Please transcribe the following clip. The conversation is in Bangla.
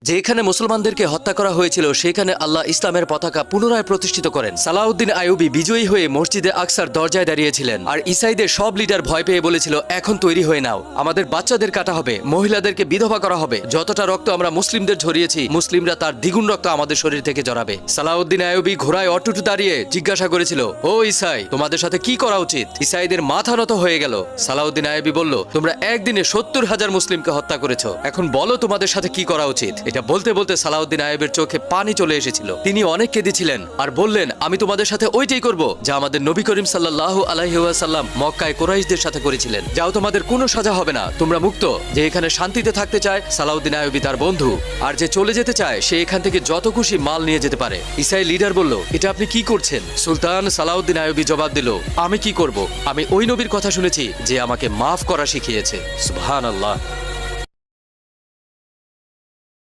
যেখানে মুসলমানদেরকে হত্যা করা হয়েছিল সেখানে আল্লাহ ইসলামের পতাকা পুনরায় প্রতিষ্ঠিত করেন। সালাউদ্দিন আইয়ুবী বিজয়ী হয়ে মসজিদে আকসার দরজায় দাঁড়িয়েছিলেন, আর ইসাইদের সব লিডার ভয় পেয়ে বলেছিল, এখন তৈরি হয়ে নাও, আমাদের বাচ্চাদের কাটা হবে, মহিলাদেরকে বিধবা করা হবে, যতটা রক্ত আমরা মুসলিমদের ঝরিয়েছি মুসলিমরা তার দ্বিগুণ রক্ত আমাদের শরীর থেকে জড়াবে। সালাউদ্দিন আইয়ুবী ঘোড়ায় অটুট দাঁড়িয়ে জিজ্ঞাসা করেছিল, ও ইসাই, তোমাদের সাথে কি করা উচিত? ইসাইদের মাথা নত হয়ে গেল। সালাউদ্দিন আইয়ুবী বলল, তোমরা একদিনে 70,000 মুসলিমকে হত্যা করেছো, এখন বলো তোমাদের সাথে কি করা উচিত? এটা বলতে বলতে সালাউদ্দিন আইয়ুবের চোখে পানি চলে এসেছিল। তিনি অনেক কেঁদেছিলেন আর বললেন, আমি তোমাদের সাথে ওইটাই করব যা আমাদের নবী করিম সাল্লাল্লাহু আলাইহি ওয়াসাল্লাম মক্কায় কুরাইশদের সাথে করেছিলেন। যাও, তোমাদের কোনো সাজা হবে না, তোমরা মুক্ত। যে এখানে শান্তিতে থাকতে চায় সালাউদ্দিন আইয়ুবী তার বন্ধু, আর যে চলে যেতে চায় সে এখান থেকে যত খুশি মাল নিয়ে যেতে পারে। ইসাই লিডার বলল, এটা আপনি কি করছেন? সুলতান সালাউদ্দিন আইয়ুবী জবাব দিল, আমি কি করব? আমি ওই নবীর কথা শুনেছি যে আমাকে মাফ করা শিখিয়েছে। সুবহানাল্লাহ।